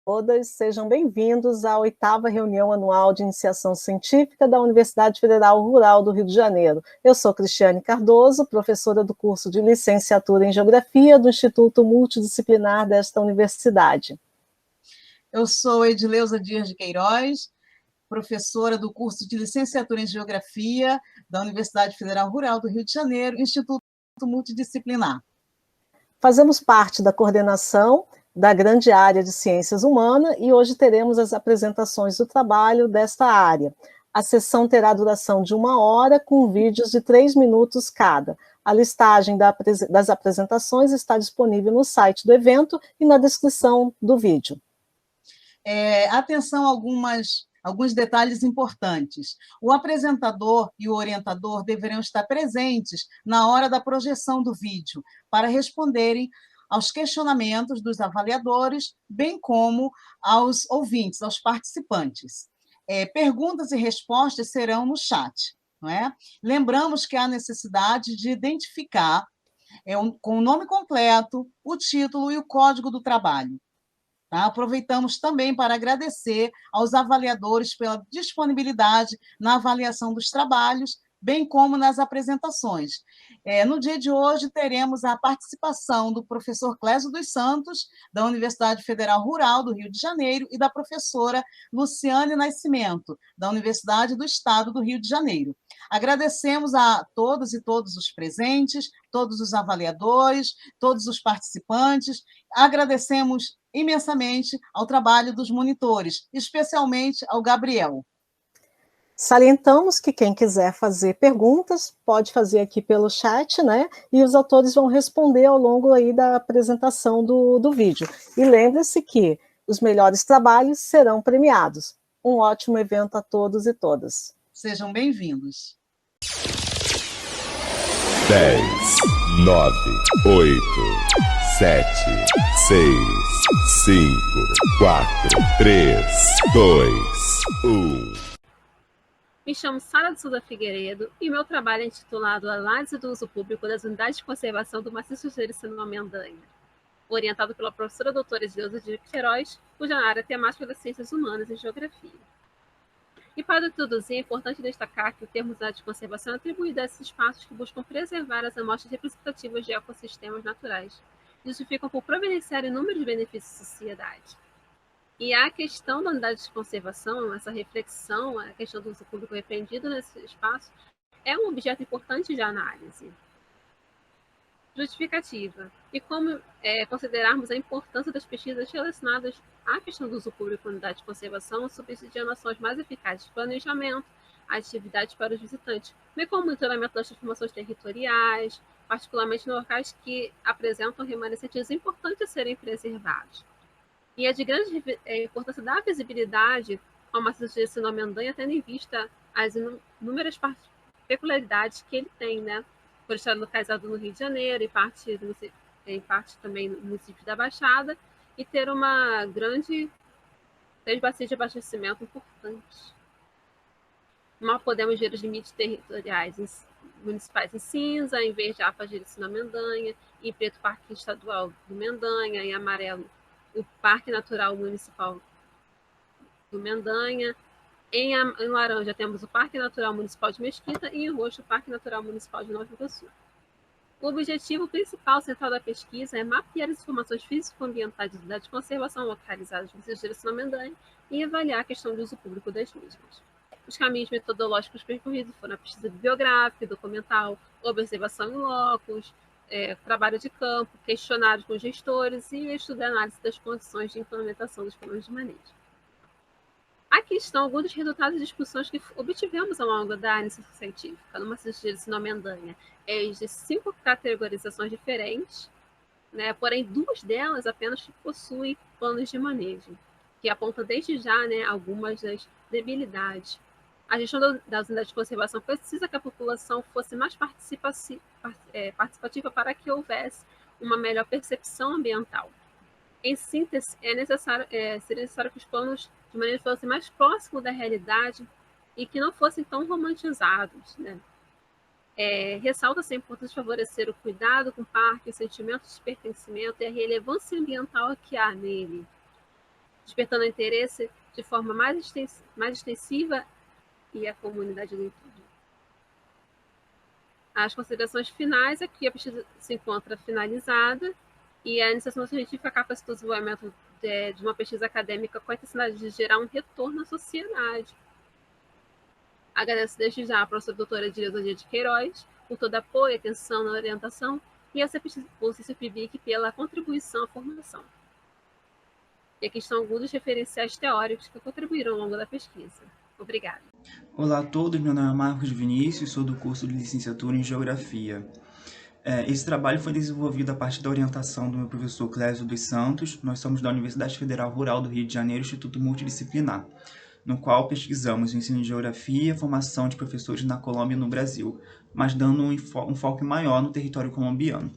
Todas, sejam bem-vindos à 8ª reunião anual de iniciação científica da Universidade Federal Rural do Rio de Janeiro. Eu sou Cristiane Cardoso, professora do curso de licenciatura em Geografia do Instituto Multidisciplinar desta universidade. Eu sou Edileuza Dias de Queiroz, professora do curso de licenciatura em Geografia da Universidade Federal Rural do Rio de Janeiro, Instituto Multidisciplinar. Fazemos parte da coordenação da grande área de ciências humanas e hoje teremos as apresentações do trabalho desta área. A sessão terá duração de 1 hora, com vídeos de 3 minutos cada. A listagem das apresentações está disponível no site do evento e na descrição do vídeo. Atenção a alguns detalhes importantes. O apresentador e o orientador deverão estar presentes na hora da projeção do vídeo, para responderem aos questionamentos dos avaliadores, bem como aos ouvintes, aos participantes. Perguntas e respostas serão no chat, não é? Lembramos que há necessidade de identificar com o nome completo, o título e o código do trabalho. Tá? Aproveitamos também para agradecer aos avaliadores pela disponibilidade na avaliação dos trabalhos, bem como nas apresentações. No dia de hoje, teremos a participação do professor Clésio dos Santos, da Universidade Federal Rural do Rio de Janeiro, e da professora Luciane Nascimento, da Universidade do Estado do Rio de Janeiro. Agradecemos a todos e todos os presentes, todos os avaliadores, todos os participantes. Agradecemos imensamente ao trabalho dos monitores, especialmente ao Gabriel. Salientamos que quem quiser fazer perguntas, pode fazer aqui pelo chat, né? E os autores vão responder ao longo aí da apresentação do vídeo. E lembre-se que os melhores trabalhos serão premiados. Um ótimo evento a todos e todas. Sejam bem-vindos. 10, 9, 8, 7, 6, 5, 4, 3, 2, 1. Me chamo Sara de Souza Figueiredo e meu trabalho é intitulado Análise do Uso Público das Unidades de Conservação do Maciço Jericino Amendanha, orientado pela professora doutora Edileuza Dias de Queiroz, cuja área temática é das Ciências Humanas e Geografia. E para introduzir, é importante destacar que o termo unidade de conservação é atribuído a esses espaços que buscam preservar as amostras representativas de ecossistemas naturais, que justificam por providenciar inúmeros benefícios à sociedade. E a questão da unidade de conservação, essa reflexão, a questão do uso público repreendido nesse espaço, é um objeto importante de análise. Justificativa. E como considerarmos a importância das pesquisas relacionadas à questão do uso público da unidade de conservação, subsidiando ações mais eficazes de planejamento, atividades para os visitantes, bem como o monitoramento das transformações territoriais, particularmente em locais que apresentam remanescentes importantes a serem preservados. E é de grande importância da visibilidade ao maciço Jericino Amendanha, tendo em vista as inúmeras peculiaridades que ele tem, né? Por estar localizado no Rio de Janeiro, em parte também no município da Baixada, e ter uma grande bacia de abastecimento importante. Mal podemos ver os limites territoriais municipais em cinza, em verde a APA Jericino Amendanha, em preto Parque Estadual do Mendanha, em amarelo o Parque Natural Municipal do Mendanha. Em laranja temos o Parque Natural Municipal de Mesquita e em roxo o Parque Natural Municipal de Nova Iguaçu. O objetivo principal central da pesquisa é mapear as informações físico-ambientais de unidades de conservação localizadas no Maciço Jericino Amendanha e avaliar a questão do uso público das mesmas. Os caminhos metodológicos percorridos foram a pesquisa bibliográfica, documental, observação em locos, trabalho de campo, questionários com gestores e estudo e análise das condições de implementação dos planos de manejo. Aqui estão alguns dos resultados de discussões que obtivemos ao longo da iniciação científica no Maciço Jericino Amendanha, de 5 categorizações diferentes, né, porém 2 delas apenas que possuem planos de manejo, que apontam desde já, né, algumas das debilidades. A gestão das unidades de conservação precisa que a população fosse mais participativa para que houvesse uma melhor percepção ambiental. Em síntese, seria necessário que os planos de manejo fossem mais próximos da realidade e que não fossem tão romantizados, né? Ressalta-se a importância de favorecer o cuidado com o parque, o sentimento de pertencimento e a relevância ambiental que há nele. despertando interesse de forma mais extensiva e a comunidade do entorno. As considerações finais é que a pesquisa se encontra finalizada e a iniciação científica capacitou o desenvolvimento de uma pesquisa acadêmica com a intensidade de gerar um retorno à sociedade. Agradeço desde já a professora doutora Direzodia de Queiroz por todo apoio e atenção na orientação e ao CICPBIC pela contribuição à formação. E aqui estão alguns dos referenciais teóricos que contribuíram ao longo da pesquisa. Obrigada. Olá a todos, meu nome é Marcos Vinícius, sou do curso de licenciatura em Geografia. Esse trabalho foi desenvolvido a partir da orientação do meu professor Clésio dos Santos. Nós somos da Universidade Federal Rural do Rio de Janeiro, Instituto Multidisciplinar, no qual pesquisamos o ensino de geografia e a formação de professores na Colômbia e no Brasil, mas dando um foco maior no território colombiano.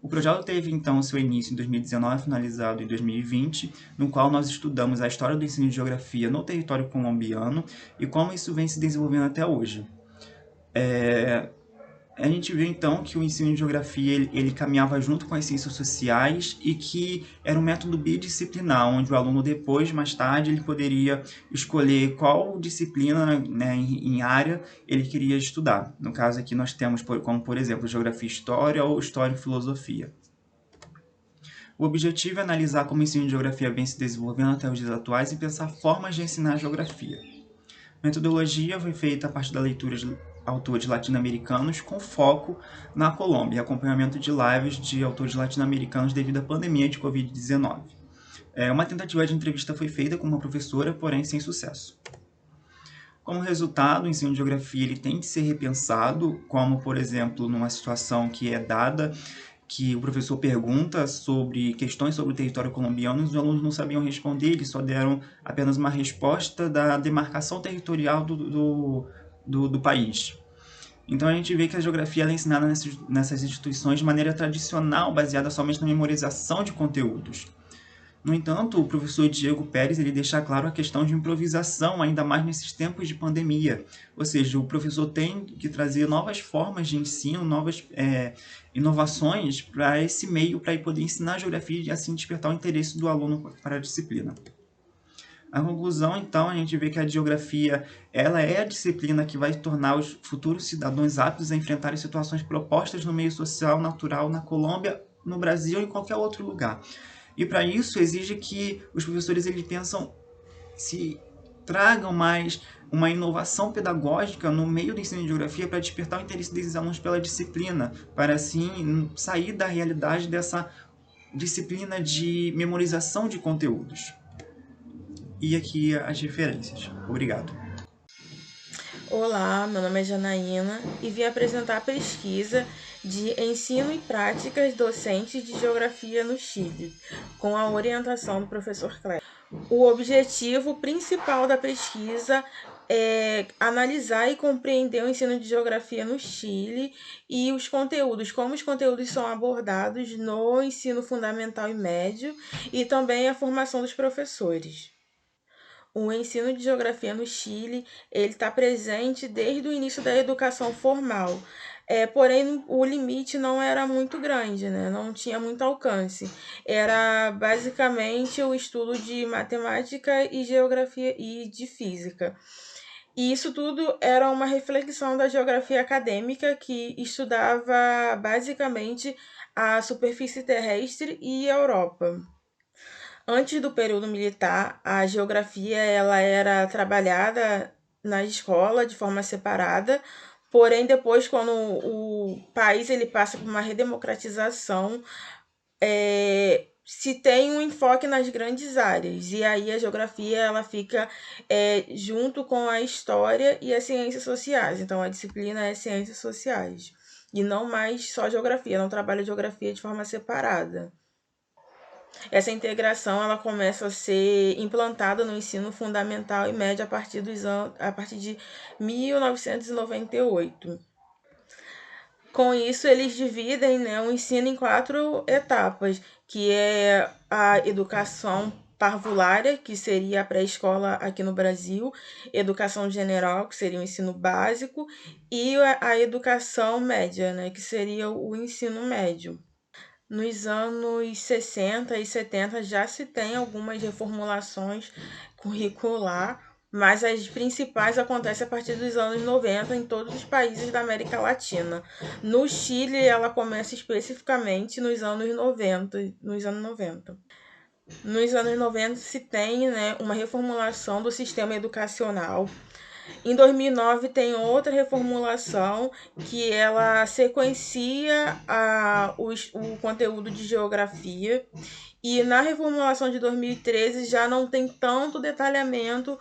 O projeto teve, então, seu início em 2019, finalizado em 2020, no qual nós estudamos a história do ensino de geografia no território colombiano e como isso vem se desenvolvendo até hoje. A gente viu, então, que o ensino de geografia ele caminhava junto com as ciências sociais e que era um método bidisciplinar, onde o aluno depois, mais tarde, ele poderia escolher qual disciplina, né, em área ele queria estudar. No caso aqui nós temos, como por exemplo, geografia e história ou história e filosofia. O objetivo é analisar como o ensino de geografia vem se desenvolvendo até os dias atuais e pensar formas de ensinar geografia. A metodologia foi feita a partir da leitura de autores latino-americanos com foco na Colômbia e acompanhamento de lives de autores latino-americanos devido à pandemia de Covid-19. Uma tentativa de entrevista foi feita com uma professora, porém sem sucesso. Como resultado, o ensino de geografia ele tem que ser repensado, como, por exemplo, numa situação que é dada, que o professor pergunta sobre questões sobre o território colombiano e os alunos não sabiam responder, eles só deram apenas uma resposta da demarcação territorial do país. Então a gente vê que a geografia é ensinada nessas instituições de maneira tradicional, baseada somente na memorização de conteúdos. No entanto, o professor Diego Pérez ele deixa claro a questão de improvisação, ainda mais nesses tempos de pandemia. Ou seja, o professor tem que trazer novas formas de ensino, novas inovações para esse meio, para ele poder ensinar geografia e assim despertar o interesse do aluno para a disciplina. A conclusão, então, a gente vê que a geografia ela é a disciplina que vai tornar os futuros cidadãos aptos a enfrentar as situações propostas no meio social natural na Colômbia, no Brasil ou em qualquer outro lugar. E para isso exige que os professores se tragam mais uma inovação pedagógica no meio do ensino de geografia para despertar o interesse desses alunos pela disciplina, para assim sair da realidade dessa disciplina de memorização de conteúdos. E aqui as referências. Obrigado. Olá, meu nome é Janaína e vim apresentar a pesquisa de ensino e práticas docentes de geografia no Chile, com a orientação do professor Clésio. O objetivo principal da pesquisa é analisar e compreender o ensino de geografia no Chile e os conteúdos, como os conteúdos são abordados no ensino fundamental e médio e também a formação dos professores. O ensino de geografia no Chile ele está presente desde o início da educação formal, porém o limite não era muito grande, né? Não tinha muito alcance. Era basicamente o estudo de matemática e geografia e de física. E isso tudo era uma reflexão da geografia acadêmica que estudava basicamente a superfície terrestre e a Europa. Antes do período militar, a geografia ela era trabalhada na escola de forma separada, porém depois, quando o país ele passa por uma redemocratização, se tem um enfoque nas grandes áreas, e aí a geografia ela fica junto com a história e as ciências sociais. Então, a disciplina é ciências sociais, e não mais só geografia, não trabalha geografia de forma separada. Essa integração ela começa a ser implantada no ensino fundamental e médio a partir de 1998. Com isso, eles dividem, né, o ensino em 4 etapas, que é a educação parvulária, que seria a pré-escola aqui no Brasil, educação general, que seria o ensino básico, e a educação média, né, que seria o ensino médio. Nos anos 60 e 70 já se tem algumas reformulações curricular, mas as principais acontecem a partir dos anos 90 em todos os países da América Latina. No Chile, ela começa especificamente nos anos 90. Nos anos 90 se tem, né, uma reformulação do sistema educacional. Em 2009 tem outra reformulação que ela sequencia o conteúdo de geografia, e na reformulação de 2013 já não tem tanto detalhamento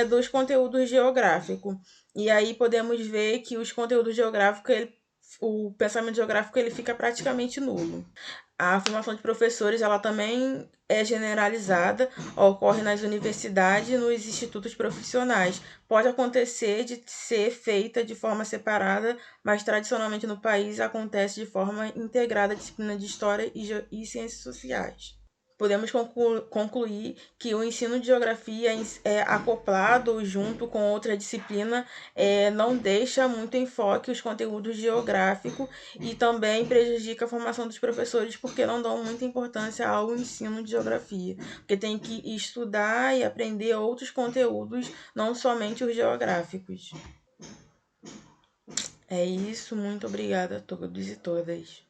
dos conteúdos geográficos. E aí podemos ver que os conteúdos geográficos, o pensamento geográfico ele fica praticamente nulo. A formação de professores ela também é generalizada, ocorre nas universidades e nos institutos profissionais. Pode acontecer de ser feita de forma separada, mas tradicionalmente no país acontece de forma integrada a disciplina de História e Ciências Sociais. Podemos concluir que o ensino de geografia acoplado junto com outra disciplina não deixa muito enfoque os conteúdos geográficos e também prejudica a formação dos professores porque não dão muita importância ao ensino de geografia, porque tem que estudar e aprender outros conteúdos, não somente os geográficos. É isso, muito obrigada a todos e todas.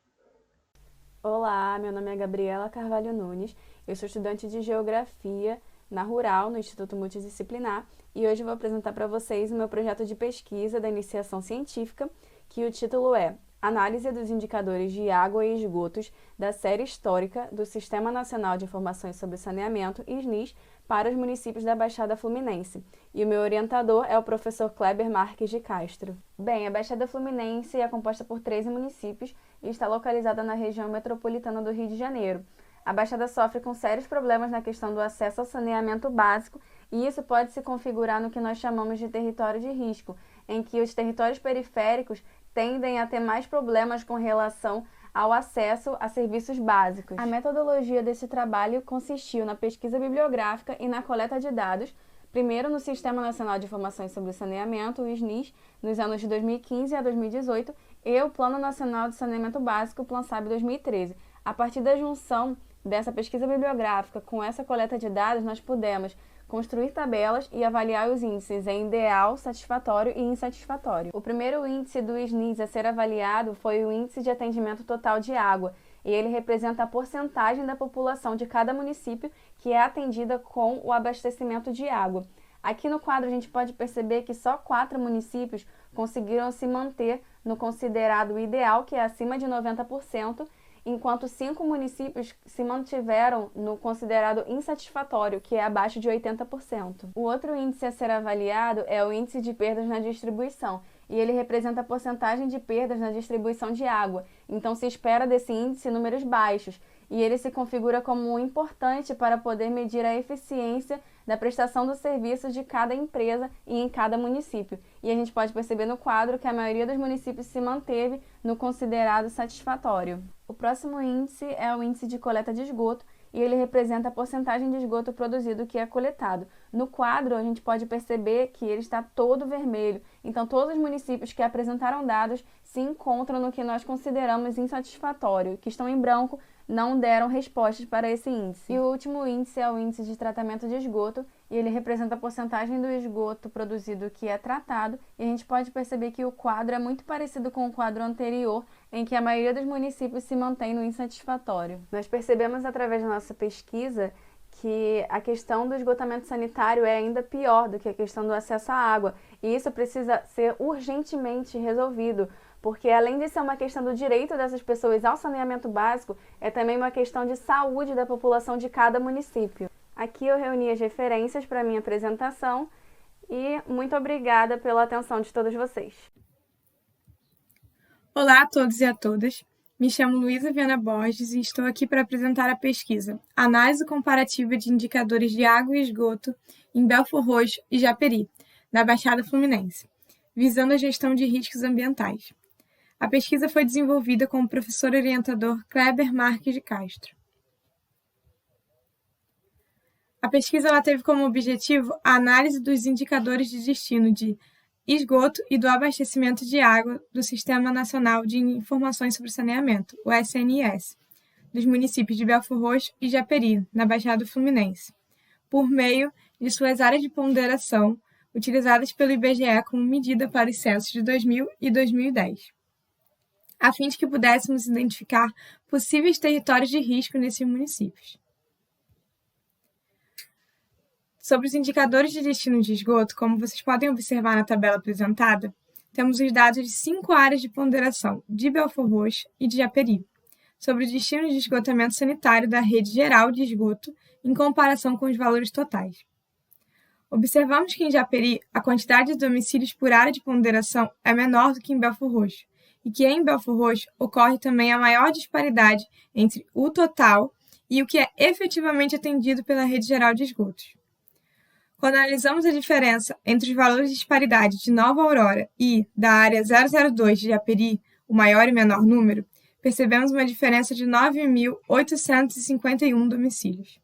Olá, meu nome é Gabriela Carvalho Nunes, eu sou estudante de Geografia na Rural, no Instituto Multidisciplinar, e hoje eu vou apresentar para vocês o meu projeto de pesquisa da iniciação científica, que o título é Análise dos Indicadores de Água e Esgotos da Série Histórica do Sistema Nacional de Informações sobre Saneamento, SNIS, para os municípios da Baixada Fluminense. E o meu orientador é o professor Kleber Marques de Castro. Bem, a Baixada Fluminense é composta por 13 municípios e está localizada na região metropolitana do Rio de Janeiro. A Baixada sofre com sérios problemas na questão do acesso ao saneamento básico, e isso pode se configurar no que nós chamamos de território de risco, em que os territórios periféricos tendem a ter mais problemas com relação ao acesso a serviços básicos. A metodologia desse trabalho consistiu na pesquisa bibliográfica e na coleta de dados, primeiro no Sistema Nacional de Informações sobre Saneamento, o SNIS, nos anos de 2015 a 2018, e o Plano Nacional de Saneamento Básico, o PlanSab 2013. A partir da junção dessa pesquisa bibliográfica com essa coleta de dados, nós pudemos construir tabelas e avaliar os índices em ideal, satisfatório e insatisfatório. O primeiro índice do SNIS a ser avaliado foi o Índice de Atendimento Total de Água, e ele representa a porcentagem da população de cada município que é atendida com o abastecimento de água. Aqui no quadro a gente pode perceber que só 4 municípios conseguiram se manter no considerado ideal, que é acima de 90%, enquanto 5 municípios se mantiveram no considerado insatisfatório, que é abaixo de 80%. O outro índice a ser avaliado é o índice de perdas na distribuição, e ele representa a porcentagem de perdas na distribuição de água. Então se espera desse índice números baixos, e ele se configura como importante para poder medir a eficiência da prestação dos serviços de cada empresa e em cada município. E a gente pode perceber no quadro que a maioria dos municípios se manteve no considerado satisfatório. O próximo índice é o índice de coleta de esgoto, e ele representa a porcentagem de esgoto produzido que é coletado. No quadro, a gente pode perceber que ele está todo vermelho, então todos os municípios que apresentaram dados se encontram no que nós consideramos insatisfatório, que estão em branco, não deram respostas para esse índice. E o último índice é o índice de tratamento de esgoto, e ele representa a porcentagem do esgoto produzido que é tratado, e a gente pode perceber que o quadro é muito parecido com o quadro anterior, em que a maioria dos municípios se mantém no insatisfatório. Nós percebemos através da nossa pesquisa que a questão do esgotamento sanitário é ainda pior do que a questão do acesso à água, e isso precisa ser urgentemente resolvido, porque além de ser uma questão do direito dessas pessoas ao saneamento básico, é também uma questão de saúde da população de cada município. Aqui eu reuni as referências para a minha apresentação e muito obrigada pela atenção de todos vocês. Olá a todos e a todas. Me chamo Luísa Viana Borges e estou aqui para apresentar a pesquisa Análise Comparativa de Indicadores de Água e Esgoto em Belford Roxo e Japeri, na Baixada Fluminense, visando a gestão de riscos ambientais. A pesquisa foi desenvolvida com o professor orientador Kleber Marques de Castro. A pesquisa teve como objetivo a análise dos indicadores de destino de esgoto e do abastecimento de água do Sistema Nacional de Informações sobre Saneamento, o SNS, dos municípios de Belford Roxo e Japeri, na Baixada Fluminense, por meio de suas áreas de ponderação, utilizadas pelo IBGE como medida para os censos de 2000 e 2010, a fim de que pudéssemos identificar possíveis territórios de risco nesses municípios. Sobre os indicadores de destino de esgoto, como vocês podem observar na tabela apresentada, temos os dados de 5 áreas de ponderação de Belford Roxo e de Japeri, sobre o destino de esgotamento sanitário da rede geral de esgoto em comparação com os valores totais. Observamos que em Japeri a quantidade de domicílios por área de ponderação é menor do que em Belford Roxo, e que em Belford Roxo ocorre também a maior disparidade entre o total e o que é efetivamente atendido pela rede geral de esgotos. Quando analisamos a diferença entre os valores de disparidade de Nova Aurora e da área 002 de Japeri, o maior e menor número, percebemos uma diferença de 9.851 domicílios.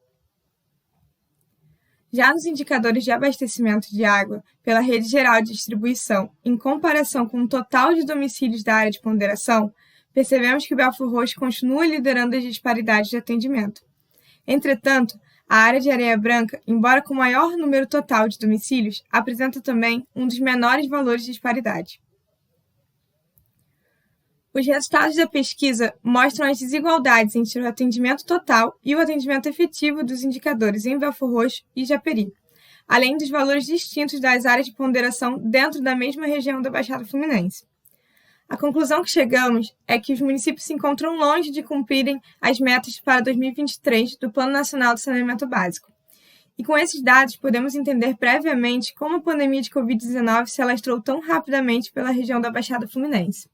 Já nos indicadores de abastecimento de água pela rede geral de distribuição, em comparação com o total de domicílios da área de ponderação, percebemos que Belford Roxo continua liderando as disparidades de atendimento. Entretanto, a área de Areia Branca, embora com maior número total de domicílios, apresenta também um dos menores valores de disparidade. Os resultados da pesquisa mostram as desigualdades entre o atendimento total e o atendimento efetivo dos indicadores em Belford Roxo e Japeri, além dos valores distintos das áreas de ponderação dentro da mesma região da Baixada Fluminense. A conclusão que chegamos é que os municípios se encontram longe de cumprirem as metas para 2023 do Plano Nacional de Saneamento Básico. E com esses dados, podemos entender previamente como a pandemia de Covid-19 se alastrou tão rapidamente pela região da Baixada Fluminense.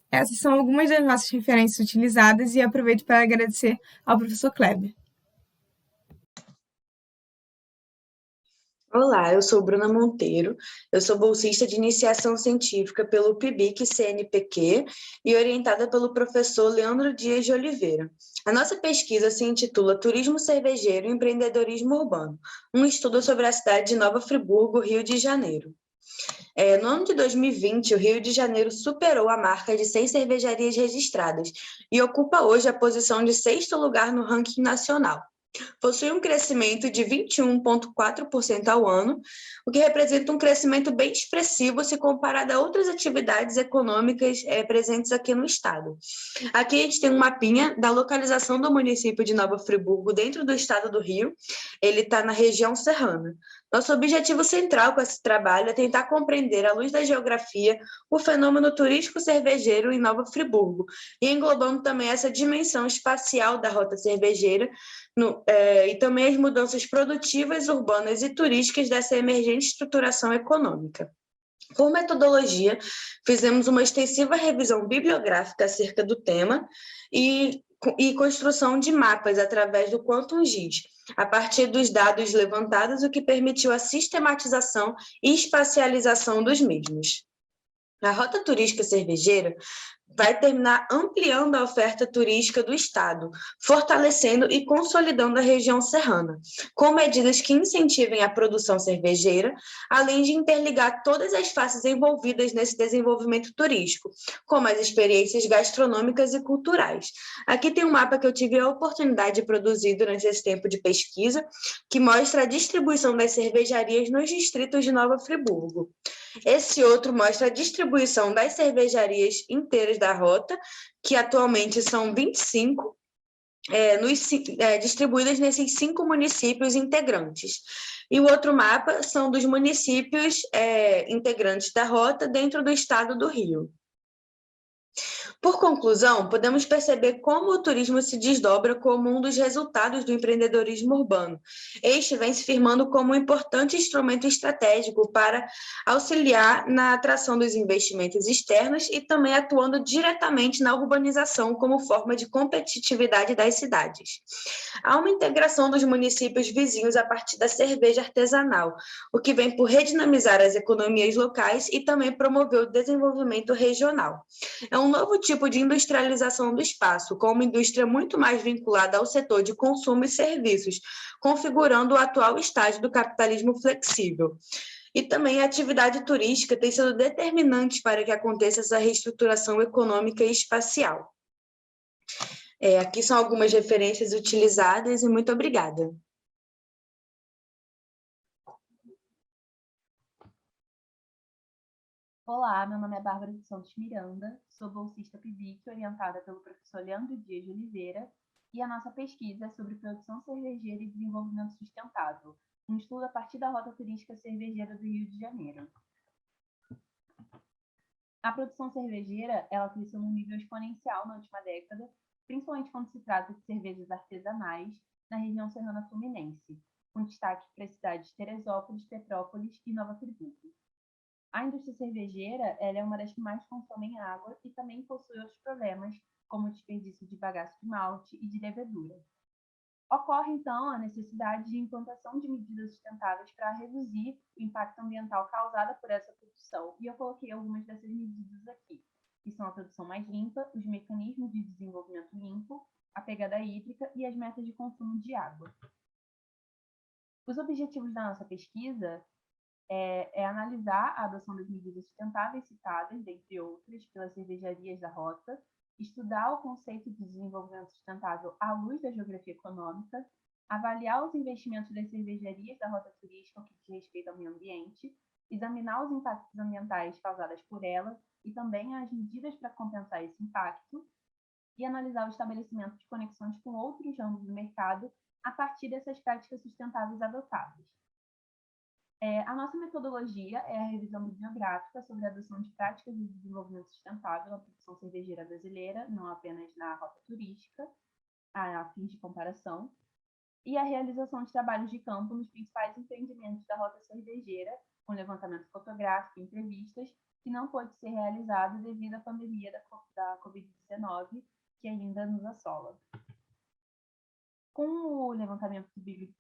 Essas são algumas das nossas referências utilizadas e aproveito para agradecer ao professor Kleber. Olá, eu sou Bruna Monteiro, eu sou bolsista de iniciação científica pelo PIBIC-CNPq e orientada pelo professor Leandro Dias de Oliveira. A nossa pesquisa se intitula Turismo Cervejeiro e Empreendedorismo Urbano, um estudo sobre a cidade de Nova Friburgo, Rio de Janeiro. No ano de 2020, o Rio de Janeiro superou a marca de 100 cervejarias registradas e ocupa hoje a posição de 6º lugar no ranking nacional. Possui um crescimento de 21,4% ao ano, o que representa um crescimento bem expressivo se comparado a outras atividades econômicas presentes aqui no estado. Aqui a gente tem um mapinha da localização do município de Nova Friburgo dentro do estado do Rio. Ele está na região serrana. Nosso objetivo central com esse trabalho é tentar compreender, à luz da geografia, o fenômeno turístico cervejeiro em Nova Friburgo, e englobando também essa dimensão espacial da rota cervejeira, e também as mudanças produtivas, urbanas e turísticas dessa emergente estruturação econômica. Por metodologia, fizemos uma extensiva revisão bibliográfica acerca do tema e construção de mapas através do Quantum GIS, a partir dos dados levantados, o que permitiu a sistematização e espacialização dos mesmos. A rota turística cervejeira vai terminar ampliando a oferta turística do estado, fortalecendo e consolidando a região serrana, com medidas que incentivem a produção cervejeira, além de interligar todas as faces envolvidas nesse desenvolvimento turístico, como as experiências gastronômicas e culturais. Aqui tem um mapa que eu tive a oportunidade de produzir durante esse tempo de pesquisa, que mostra a distribuição das cervejarias nos distritos de Nova Friburgo. Esse outro mostra a distribuição das cervejarias inteiras da rota, que atualmente são 25, distribuídas nesses 5 municípios integrantes. E o outro mapa são dos municípios integrantes da rota dentro do estado do Rio. Por conclusão, podemos perceber como o turismo se desdobra como um dos resultados do empreendedorismo urbano. Este vem se firmando como um importante instrumento estratégico para auxiliar na atração dos investimentos externos e também atuando diretamente na urbanização como forma de competitividade das cidades. Há uma integração dos municípios vizinhos a partir da cerveja artesanal, o que vem por redinamizar as economias locais e também promover o desenvolvimento regional. É um novo tipo de industrialização do espaço, com uma indústria muito mais vinculada ao setor de consumo e serviços, configurando o atual estágio do capitalismo flexível. E também a atividade turística tem sido determinante para que aconteça essa reestruturação econômica e espacial. Aqui são algumas referências utilizadas e muito obrigada. Olá, meu nome é Bárbara dos Santos Miranda, sou bolsista PIBIC, orientada pelo professor Leandro Dias de Oliveira, e a nossa pesquisa é sobre produção cervejeira e desenvolvimento sustentável, um estudo a partir da Rota Turística Cervejeira do Rio de Janeiro. A produção cervejeira, ela cresceu num nível exponencial na última década, principalmente quando se trata de cervejas artesanais na região serrana fluminense, com destaque para as cidades de Teresópolis, Petrópolis e Nova Friburgo. A indústria cervejeira ela é uma das que mais consomem água e também possui outros problemas, como o desperdício de bagaço de malte e de levedura. Ocorre, então, a necessidade de implantação de medidas sustentáveis para reduzir o impacto ambiental causado por essa produção, e eu coloquei algumas dessas medidas aqui, que são a produção mais limpa, os mecanismos de desenvolvimento limpo, a pegada hídrica e as metas de consumo de água. Os objetivos da nossa pesquisa é analisar a adoção das medidas sustentáveis citadas, dentre outras, pelas cervejarias da Rota, estudar o conceito de desenvolvimento sustentável à luz da geografia econômica, avaliar os investimentos das cervejarias da Rota Turística no que diz respeito ao meio ambiente, examinar os impactos ambientais causados por ela e também as medidas para compensar esse impacto, e analisar o estabelecimento de conexões com outros ramos do mercado a partir dessas práticas sustentáveis adotadas. A nossa metodologia é a revisão bibliográfica sobre a adoção de práticas de desenvolvimento sustentável na produção cervejeira brasileira, não apenas na Rota Turística, a fins de comparação, e a realização de trabalhos de campo nos principais empreendimentos da Rota Cervejeira, com levantamento fotográfico e entrevistas, que não pôde ser realizado devido à pandemia da Covid-19, que ainda nos assola. Com o levantamento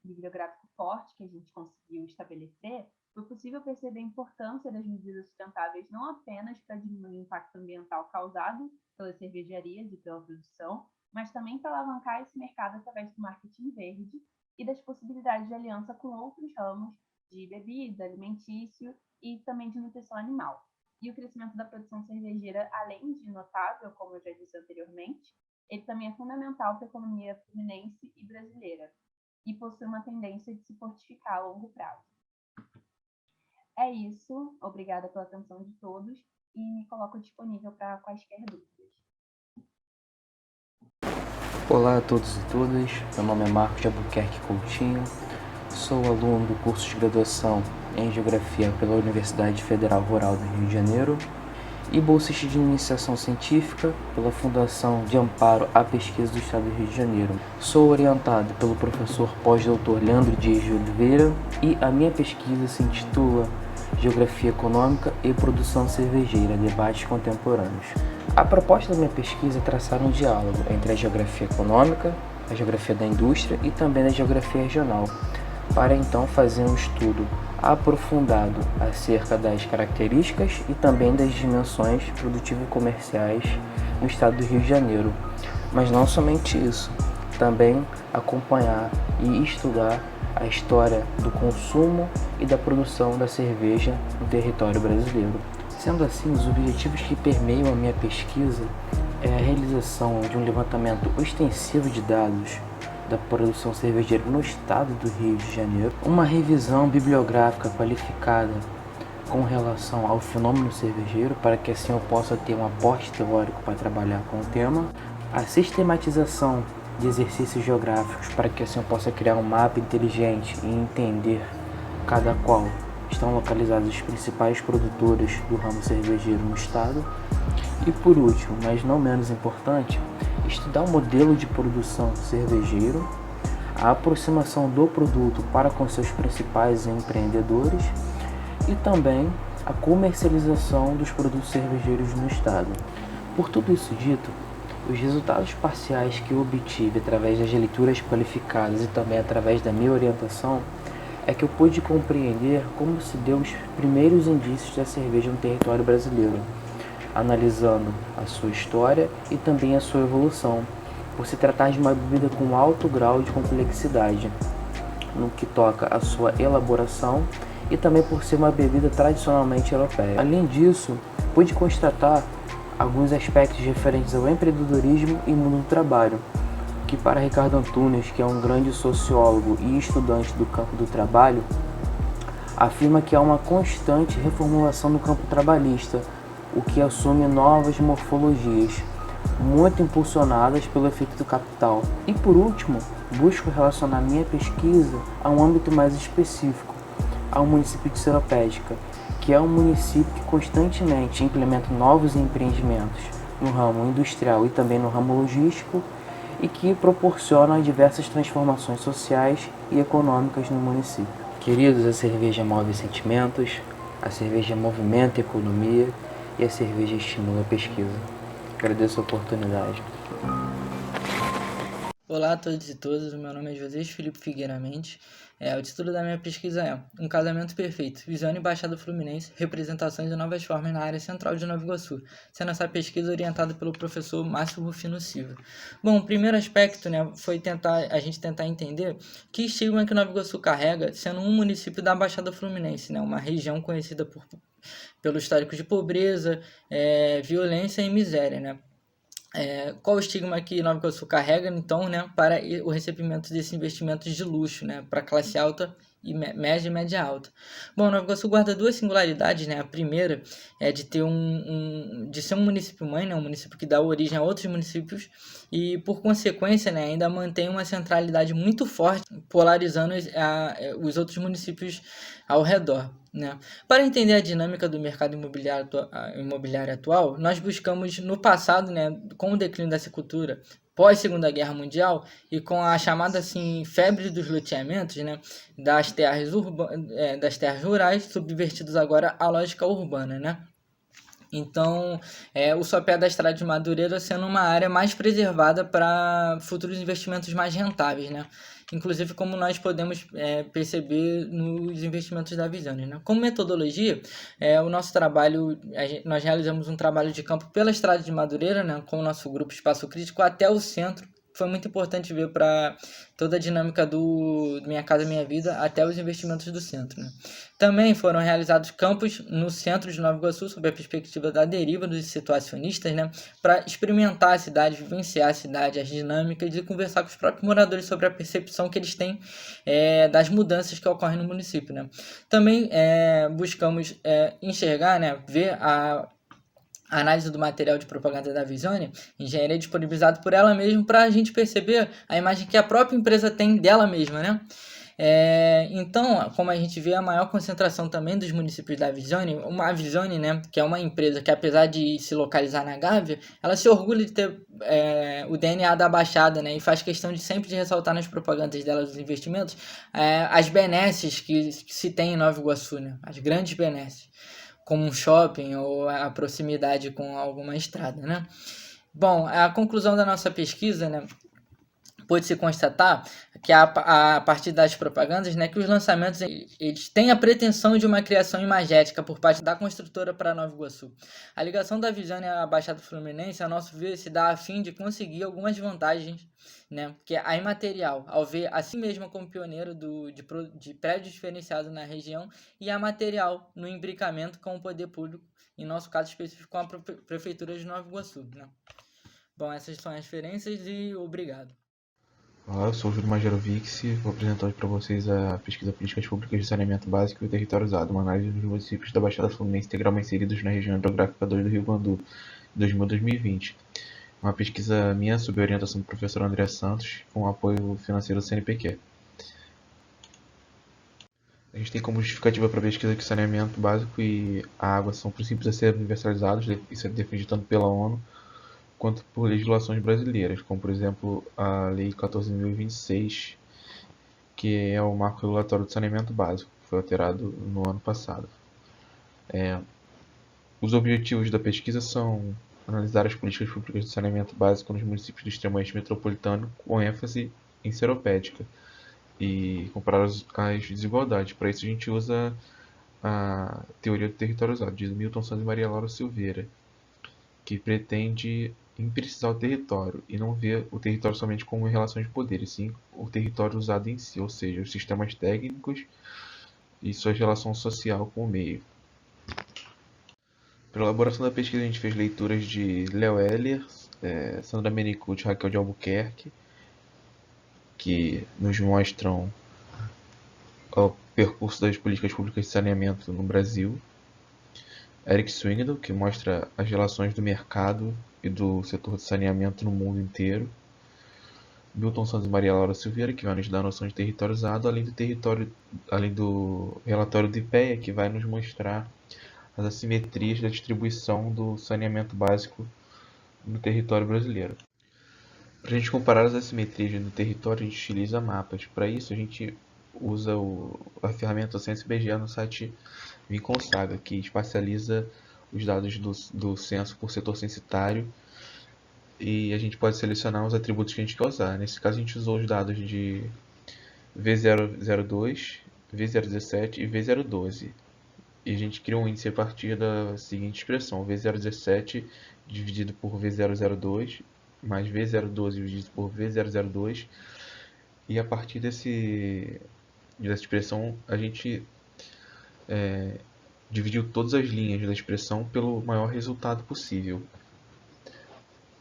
bibliográfico forte que a gente conseguiu estabelecer, foi possível perceber a importância das medidas sustentáveis não apenas para diminuir o impacto ambiental causado pelas cervejarias e pela produção, mas também para alavancar esse mercado através do marketing verde e das possibilidades de aliança com outros ramos de bebida, alimentício e também de nutrição animal. E o crescimento da produção cervejeira, além de notável, como eu já disse anteriormente, ele também é fundamental para a economia fluminense e brasileira e possui uma tendência de se fortificar a longo prazo. É isso, obrigada pela atenção de todos e me coloco disponível para quaisquer dúvidas. Olá a todos e todas, meu nome é Marcos de Albuquerque Coutinho, sou aluno do curso de graduação em Geografia pela Universidade Federal Rural do Rio de Janeiro e bolsista de iniciação científica pela Fundação de Amparo à Pesquisa do Estado do Rio de Janeiro. Sou orientado pelo professor pós-doutor Leandro Dias de Oliveira e a minha pesquisa se intitula Geografia Econômica e Produção Cervejeira, Debates Contemporâneos. A proposta da minha pesquisa é traçar um diálogo entre a geografia econômica, a geografia da indústria e também a geografia regional, para então fazer um estudo aprofundado acerca das características e também das dimensões produtivo-comerciais no estado do Rio de Janeiro. Mas não somente isso, também acompanhar e estudar a história do consumo e da produção da cerveja no território brasileiro. Sendo assim, os objetivos que permeiam a minha pesquisa é a realização de um levantamento extensivo de dados da produção cervejeira no estado do Rio de Janeiro, uma revisão bibliográfica qualificada com relação ao fenômeno cervejeiro, para que assim eu possa ter um aporte teórico para trabalhar com o tema, a sistematização de exercícios geográficos, para que assim eu possa criar um mapa inteligente e entender cada qual estão localizados os principais produtores do ramo cervejeiro no estado, e por último, mas não menos importante, estudar o modelo de produção cervejeiro, a aproximação do produto para com seus principais empreendedores e também a comercialização dos produtos cervejeiros no estado. Por tudo isso dito, os resultados parciais que eu obtive através das leituras qualificadas e também através da minha orientação é que eu pude compreender como se deu os primeiros indícios da cerveja no território brasileiro, analisando a sua história e também a sua evolução, por se tratar de uma bebida com alto grau de complexidade, no que toca à sua elaboração e também por ser uma bebida tradicionalmente europeia. Além disso, pude constatar alguns aspectos referentes ao empreendedorismo e mundo do trabalho, que para Ricardo Antunes, que é um grande sociólogo e estudante do campo do trabalho, afirma que há uma constante reformulação do campo trabalhista, o que assume novas morfologias, muito impulsionadas pelo efeito do capital. E por último, busco relacionar minha pesquisa a um âmbito mais específico, ao município de Seropédica, que é um município que constantemente implementa novos empreendimentos no ramo industrial e também no ramo logístico e que proporciona diversas transformações sociais e econômicas no município. Queridos, a cerveja move sentimentos, a cerveja movimenta a economia e a cerveja estimula a pesquisa. Agradeço a oportunidade. Olá a todos e todas, o meu nome é José Filipe Figueira Mendes. O título da minha pesquisa é Um Casamento Perfeito, Visione Baixada Fluminense, Representações de Novas Formas na Área Central de Nova Iguaçu, sendo essa pesquisa orientada pelo professor Márcio Rufino Silva. Bom, o primeiro aspecto, foi a gente tentar entender que estigma que Nova Iguaçu carrega, sendo um município da Baixada Fluminense, uma região conhecida pelo histórico de pobreza, violência e miséria, Qual o estigma que Nova Iguaçu carrega, então, para o recebimento desses investimentos de luxo, para a classe alta e média e média alta? Bom, Nova Iguaçu guarda duas singularidades, A primeira é de ter de ser um município mãe, um município que dá origem a outros municípios e, por consequência, ainda mantém uma centralidade muito forte, polarizando os outros municípios ao redor. Para entender a dinâmica do mercado imobiliário atual, nós buscamos no passado, com o declínio dessa cultura pós Segunda Guerra Mundial e com a chamada febre dos loteamentos, das terras rurais subvertidos agora à lógica urbana, Então, o Sopé da Estrada de Madureira sendo uma área mais preservada para futuros investimentos mais rentáveis, Inclusive, como nós podemos perceber nos investimentos da Visione, Como metodologia, o nosso trabalho, nós realizamos um trabalho de campo pela Estrada de Madureira, com o nosso grupo Espaço Crítico até o centro. Foi muito importante ver para toda a dinâmica do Minha Casa Minha Vida até os investimentos do centro. Também foram realizados campos no centro de Nova Iguaçu sob a perspectiva da deriva dos situacionistas, para experimentar a cidade, vivenciar a cidade, as dinâmicas e conversar com os próprios moradores sobre a percepção que eles têm das mudanças que ocorrem no município. Também buscamos enxergar, ver a análise do material de propaganda da Visione, engenharia disponibilizado por ela mesma, para a gente perceber a imagem que a própria empresa tem dela mesma, Então, como a gente vê a maior concentração também dos municípios da Visione, a Visione, que é uma empresa que, apesar de se localizar na Gávea, ela se orgulha de ter o DNA da Baixada, e faz questão de sempre de ressaltar nas propagandas dela dos investimentos as benesses que se tem em Nova Iguaçu, as grandes benesses, como um shopping ou a proximidade com alguma estrada, Bom, a conclusão da nossa pesquisa, pôde-se constatar que a partir das propagandas, que os lançamentos eles têm a pretensão de uma criação imagética por parte da construtora para Nova Iguaçu. A ligação da Visione à Baixada Fluminense, a nosso ver, se dá a fim de conseguir algumas vantagens, que é a imaterial, ao ver a si mesma como pioneiro de prédios diferenciados na região, e a material no imbricamento com o poder público, em nosso caso específico com a Prefeitura de Nova Iguaçu. Bom, essas são as referências e obrigado. Olá, eu sou o Júlio Majerovic e vou apresentar hoje para vocês a pesquisa Políticas Públicas de Saneamento Básico e Território Usado, uma análise dos municípios da Baixada Fluminense integralmente inseridos na região hidrográfica 2 do Rio Guandu, 2000-2020. Uma pesquisa minha sob a orientação do professor André Santos, com apoio financeiro do CNPq. A gente tem como justificativa para a pesquisa que o saneamento básico e a água são princípios a serem universalizados, isso é defendido tanto pela ONU quanto por legislações brasileiras, como por exemplo a Lei 14.026, que é o marco regulatório do saneamento básico, que foi alterado no ano passado. Os objetivos da pesquisa são analisar as políticas públicas de saneamento básico nos municípios do extremo oeste metropolitano, com ênfase em Seropédica, e comparar as desigualdades. Para isso a gente usa a teoria do território usado, de Milton Santos e Maria Laura Silveira, que pretende imprecisar o território e não ver o território somente como relação de poder, e sim o território usado em si, ou seja, os sistemas técnicos e sua relação social com o meio. Para a elaboração da pesquisa, a gente fez leituras de Léo Heller, Sandra Menicucci e Raquel de Albuquerque, que nos mostram o percurso das políticas públicas de saneamento no Brasil. Eric Swindle, que mostra as relações do mercado e do setor de saneamento no mundo inteiro. Milton Santos e Maria Laura Silveira, que vai nos dar a noção de território usado, além do relatório do IPEA, que vai nos mostrar as assimetrias da distribuição do saneamento básico no território brasileiro. Para a gente comparar as assimetrias do território, a gente utiliza mapas. Para isso, a gente usa a ferramenta Censo-IBGE no site Vinconsaga, que espacializa os dados do censo por setor censitário, e a gente pode selecionar os atributos que a gente quer usar. Nesse caso, a gente usou os dados de V002, V017 e V012. E a gente cria um índice a partir da seguinte expressão: V017 dividido por V002 mais V012 dividido por V002. E a partir dessa expressão, a gente dividiu todas as linhas da expressão pelo maior resultado possível,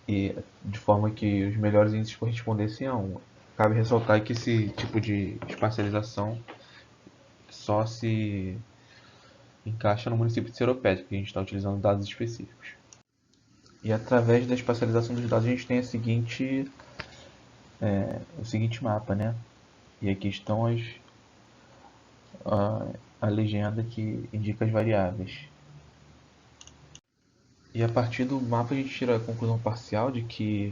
e de forma que os melhores índices correspondessem a 1. Cabe ressaltar que esse tipo de espacialização só se encaixa no município de Seropédica, que a gente está utilizando dados específicos. E através da espacialização dos dados a gente tem o seguinte mapa, né? E aqui estão a legenda que indica as variáveis. E a partir do mapa a gente tira a conclusão parcial de que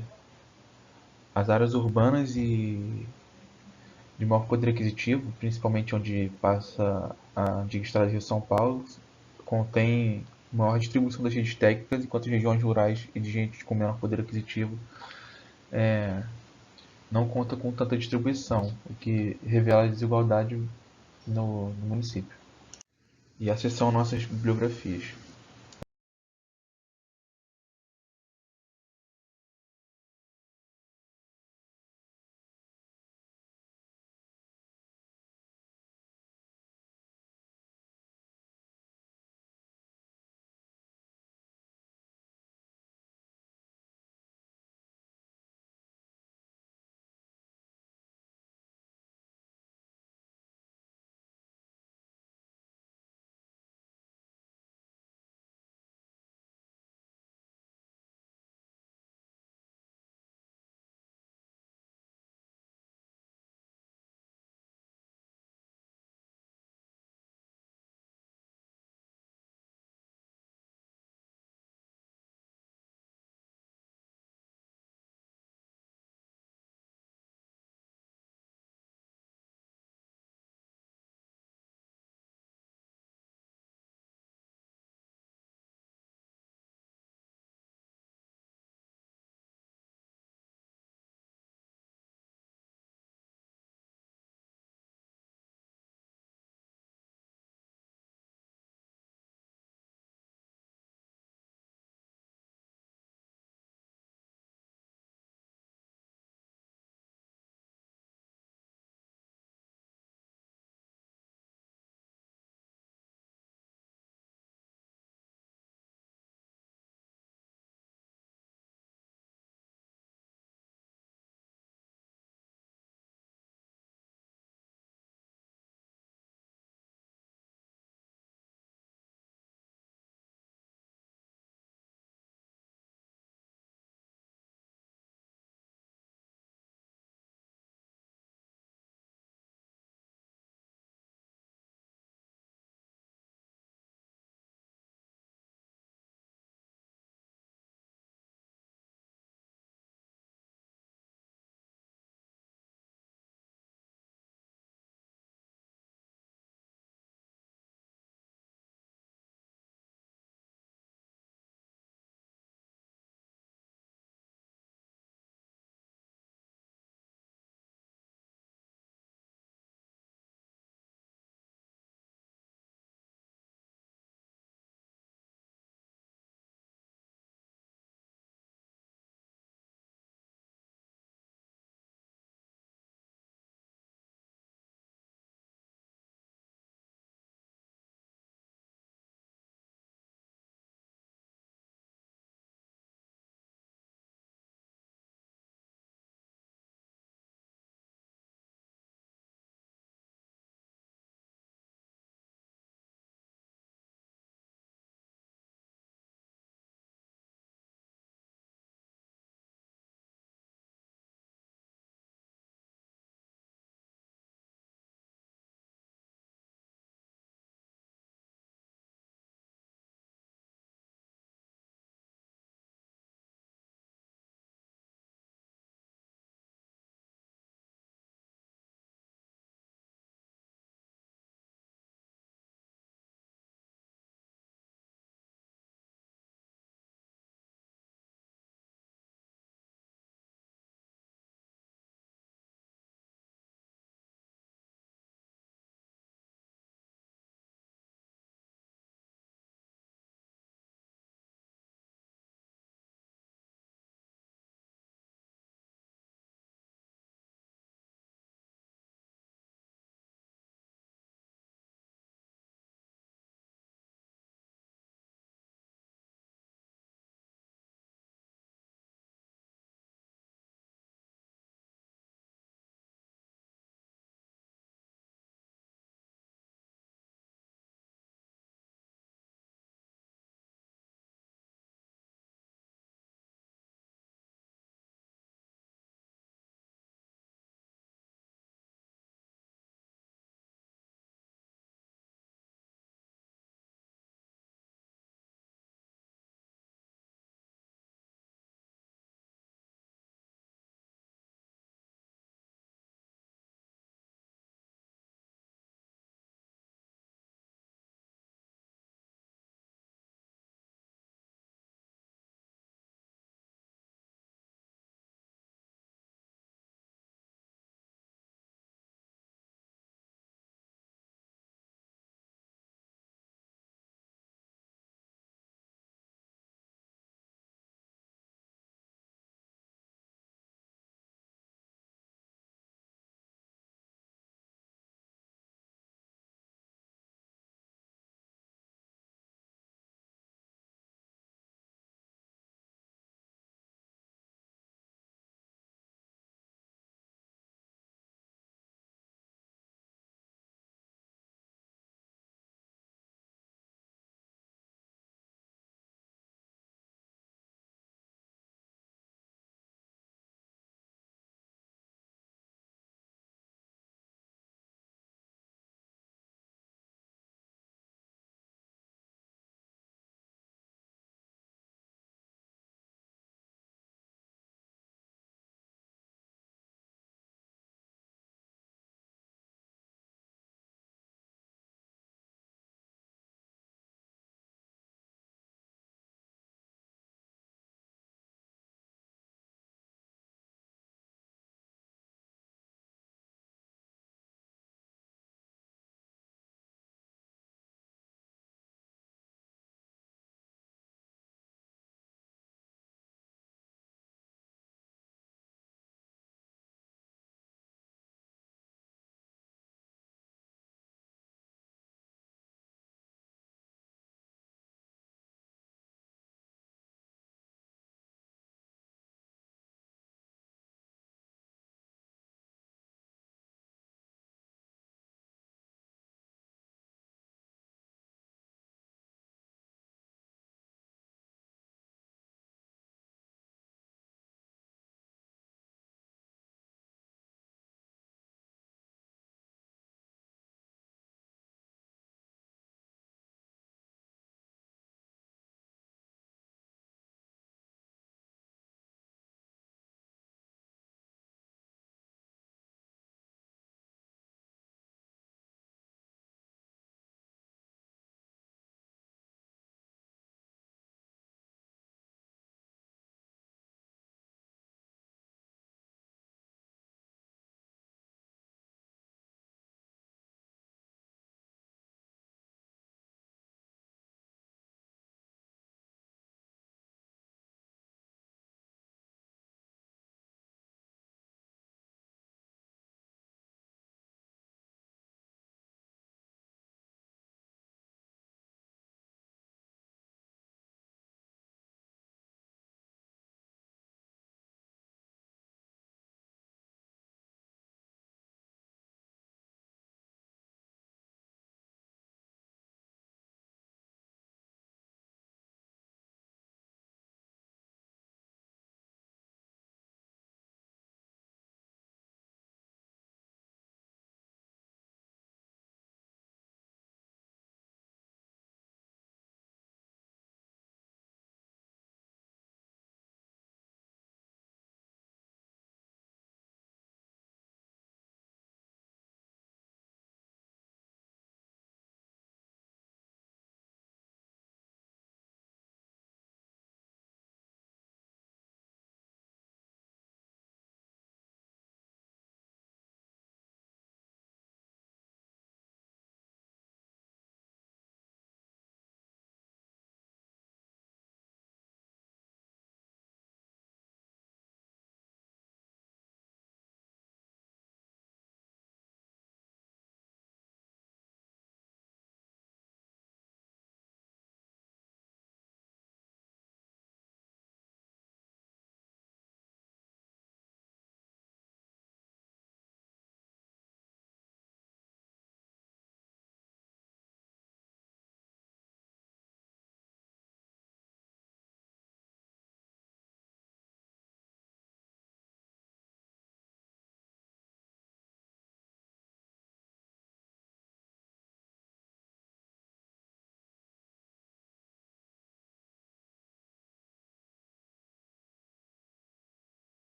as áreas urbanas e de maior poder aquisitivo, principalmente onde passa a antiga estrada de São Paulo, contém maior distribuição das redes técnicas, enquanto as regiões rurais e de gente com menor poder aquisitivo não conta com tanta distribuição, o que revela a desigualdade no município. E essas são nossas bibliografias.